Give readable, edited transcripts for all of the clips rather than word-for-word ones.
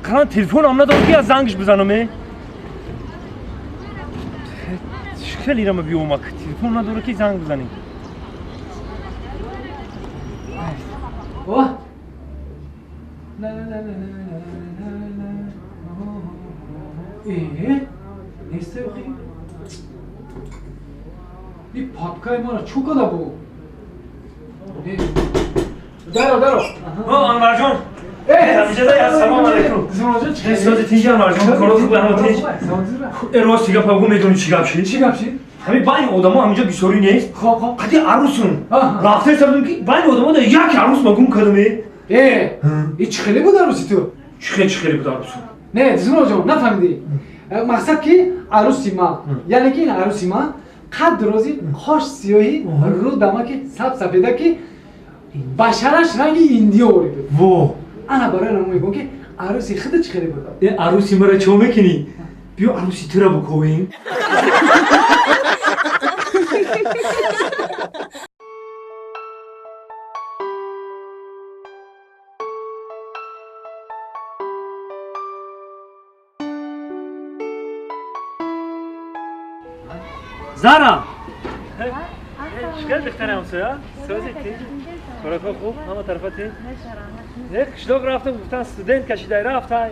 بالاخره تلفن هم ندارم که از زنگش بزنم. خیلی رم بیوم که تلفن نداره که زنگ بزنیم. اوه نه نه نه نه نه نه نیسته بخی این پاپکای ما را چو کده بو دارو انور جان سلام علیکم. چه انور جان کارو خوب همه روز دیگه پاگو میدونی چی گپ شد؟ همین باین آدما همینجا بیسوری نیست. خب قدی عروسون رفته سردم که باین آدما ده یک عروس مگون کدومه؟ این چه خیلی بود عروسی تو؟ چه خیلی بود عروسون؟ نه زنو جان نفهمیدی. مقصد که عروسی ما یعنی که این عروسی ما قد درازی خوش سیاهی رو دماغی سفیده که بشرش رنگ ایندی آورده. واه انا برای نمو میگم که عروسی خودت چه خیلی بود. این عروسی مرا چه میکنی؟ بیا عروسی تو را بکوبیم. زارا چیکار دخترم سویا؟ سوزیتی؟ کارا خوب؟ همه طرفتی؟ نه کشلوگ رفته گفتن استودنت کشیده رفته. نه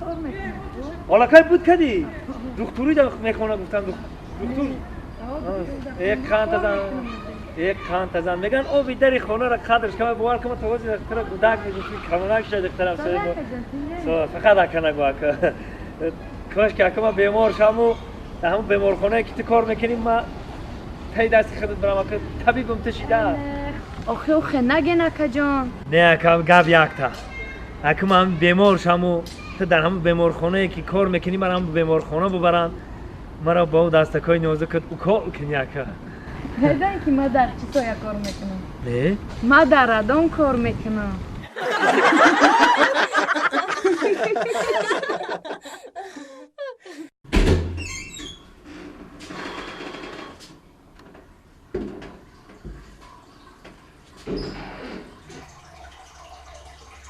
کار میکنم. حالا کی بود کدی؟ دکتری دا میخونه گفتن دکتر. یک کانت زن میگن او بیداری خونه را قدرش کم بوار کم توازی دکتر گودک میگفتی کاملا کشید دخترم سویا. فقط کنه گواه که کاش که اکما بیمار شامو در همون بیمارخانه که تو کار میکنیم ما تای دستی خودت برام که طبیبم تشیده. آخه نگه نکه جان. نه کم گپ یک تا اکم هم بیمار شامو تو در همون بیمارخانه که کار میکنیم برام بیمارخانه ببرن مرا با اون دستکای نازکت او کار کنی اکا. بدون که ما در چی تویا کار میکنم؟ نه؟ ما در ادام کار میکنم.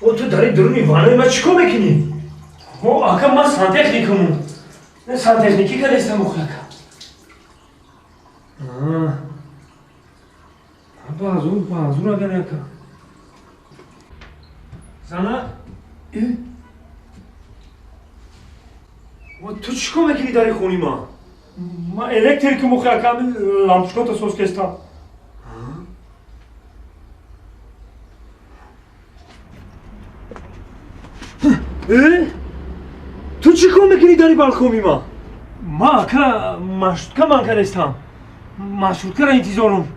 او تو داری درونی وانوی ما چیکار میکنی؟ او اکا ما سانتکنیکمون نه سانتکنیکی که نیستم مخلقم بازور اگر اکا زنه؟ و تو چیکار میکنی داری خونی ما؟ ما الکتریک مخلقم لامپشکات سوز کستم تو چی کار میکنی داری بالکومی ما؟ ما که مشروطه من کنستم مشروطه را انتظارم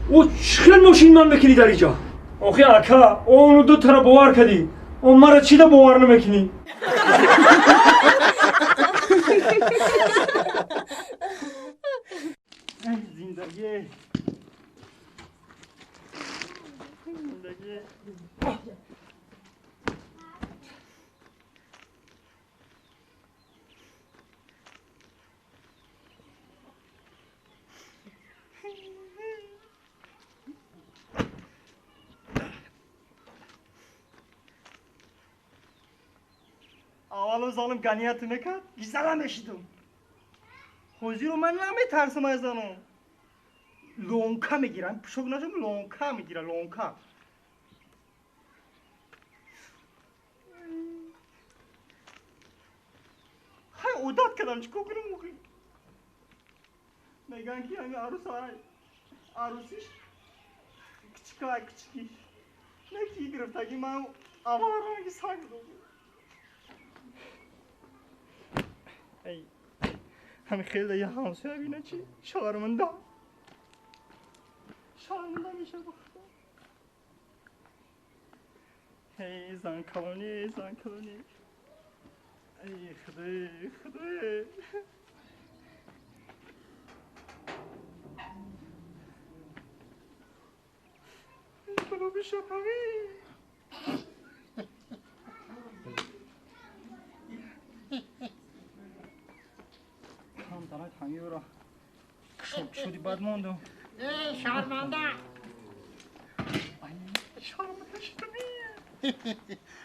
او چخیل ماشین من میکنی در اینجا؟ آخی اکا اونو دو تا را باور کردی اون مرا چی دا باور نمیکنی؟ زندگی اولو ظالم گنیت میکرد گیزلم بشیدم خوزی رو من نمیترسم از اونو لونکا میگیرم پشوک نجم لونکا میگیره لونکا های عودت کردم چکو کنم موقعی میگن که همه عروس های عروسیش کچکای کچکی نکی گرفتگی من آوارانگی ساگ دو ای همین خیلی یه همسه ببینه چی شرمنده میشه بخدا ای زن کلونی ای خدای بلو بشه پاوی کام دارد همی برا شدی بد موندم شرمنده شرمنده شدمی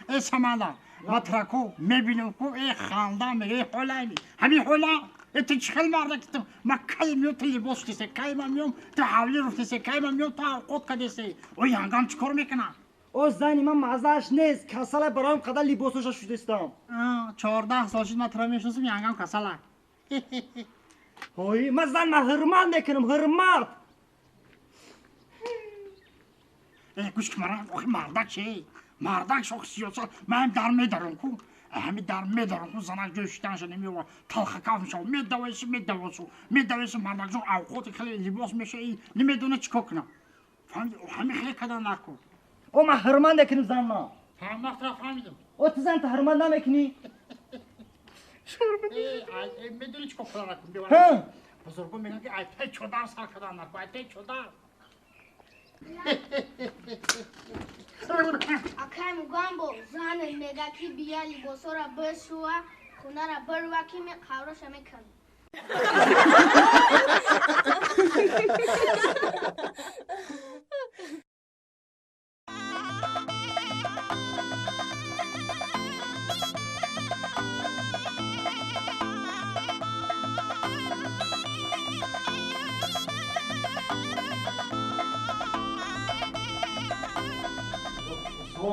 ای سمالا ما ترکو میبینم کو ای خاندان میگه حولایی همین حولا ات چخل مرد کتم ما کلمیو تی لباس کسی کلمیو تو حالی رو کسی کلمیو تو قط کدیسی او یانگام چیکار میکنه او زنی من مزهش نیست کسل برایم قدر لباسش شدستم 14 سال شد ما ترا میشناسم یانگام کسلا اوی من زن من هرمان نکنم هرمان گوش کمران آخه مردک چی؟ مردک شوخ سیاست من در میدارم کو همین در میدارم کو زنک جوشتنش نمیوه تلخ کاف میشه میدویسو مردک جون اوقات خیلی لباس میشه ای نمیدونه چیکار کنه همین خیلی کدام نکن او من هرمان نکنم زن من فهمیدم او تو زن تو هرمان نمیکنی میدونی چیکار کنه ها بزرگو میگن که ایته چودار سال کدام نکن ایته چودار Akay mugambo zana megaki biya libosora besua kunara barwaki me khawra shame khan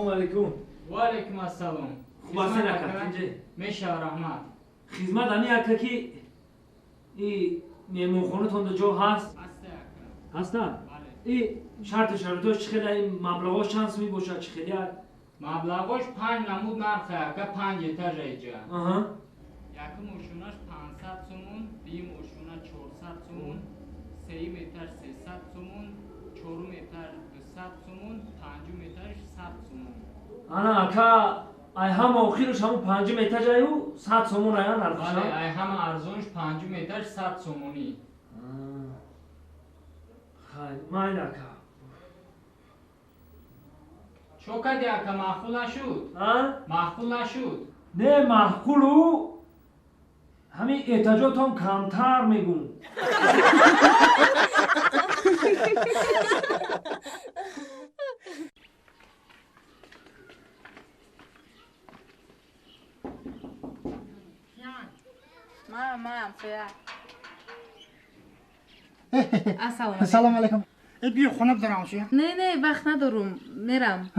السلام علیکم و علیکم السلام خوب هستی نکرد اینجا میشه رحمت خدمت همی اکا که ای میمون خونه تون جا هست هستن؟ ای شرطش چه خیلی این مبلغاش چند سومی باشه چه خیلی هست؟ مبلغش 5 نمود نرخه که 5 اتاج ایجا آها یکی موشونش 500 سومون بی موشونه 400 سومون سه متر 300 سومون 4 متر 200 سومون 5 متر 100 سومون انا اکا ای هم آخیرش همون 5 متر جایو 100 سومون آیا نرخش بله ای همه ارزونش 5 متر 100 سومونی خیلی مایل اکا چو کدی اکا معقول نشد معقول نشد نه محقولو همین احتاجات هم کمتر میگون منم فیا السلام علیکم ای بیا خونه بدارم چی؟ نه وقت ندارم میرم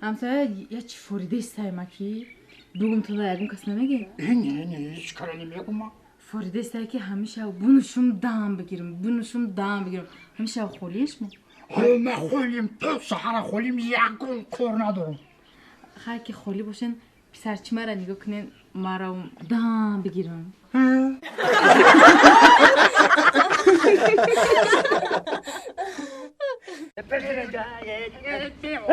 همسایه یه چی فریده استایما کی بگم تو یگون کس نمیگه نه هیچ کاری نمیگم ما فریده استای که همیشه بونشم دام بگیرم همیشه خولیش ما ما خولیم تو سحر خولیم یکون کور ندارم خیلی که خولی باشن پسر چی مرا نگاه کنین مرا دام بگیرم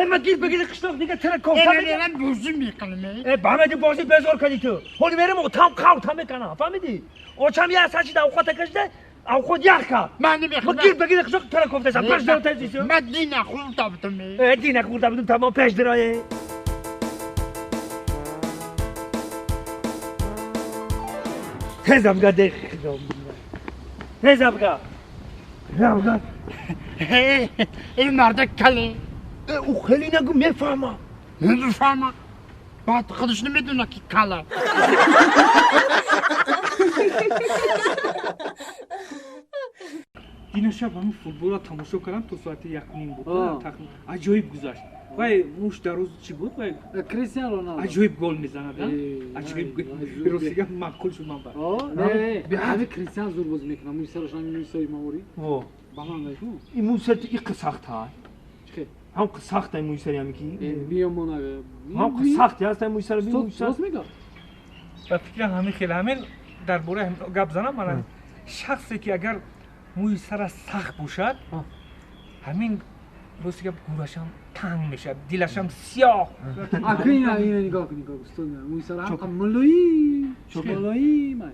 ما گیر بگیر قشنگ دیگه ترک کوفته من بوزی میکنم بامدی بازی بزار کردی تو حالی میرم او تام کاوت میکنه فهمیدی او چم یه ساعتی دا اوقات کشده او خود یخا من نمیخوام ما گیر بگیر قشنگ ترک کوفته سام پش درو تزیسو من دین خورده بودم دینه خورده بودم تمام پش درایه هزم گده هزم گده این مرد کلی او خیلی نگو میفهمم نمیفهمم بعد خودش نمیدونه که کله این شب همین فوتبال را تماشا کردم تا ساعت 1:30 بود عجایب گذشت وای موش در روز چی بود وای کریستیانو رونالدو عجایب گل میزنه عجایب گل روسیگا معقول شد من نه به همه کریستیان زور بازی میکنه موی سرش همین موی سری ماوری بلان نشو این موسر ای قسخت ها چه هم قسخت این موی سری همی کی بیامونا هم قسخت هست این موی سر بی موی سر راست میگه و فکرم همین خیلی همین درباره گپ زنم من شخصی که اگر موی سر سخت باشد همین روسیگا گورشم تنگ میشه دلشم سیاه اکنین نگاه کنی گستون موی سر هم ملوی چوکولایی من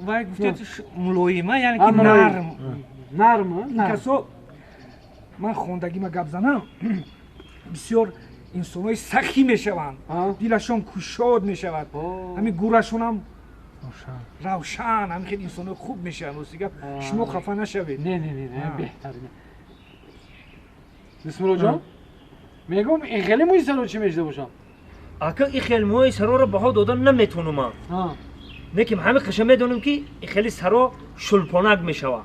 وای گفته ملویمه یعنی که نرم نرم کسو من خوندگی ما گپ زنم بسیار انسانای سخی میشوند دلشون کوشاد میشود همین گورشون هم روشن همین خیلی انسانای خوب میشن روسیگا شما خفه نشوید نه بهترینه بسم الله جان میگم این خیلی موی سر رو چی میشده باشم اکا ای خیلی موی سرا را بها دادن نمیتونم لیکن همه قشنگ میدونم که ای خیلی سرا شلپانک میشوه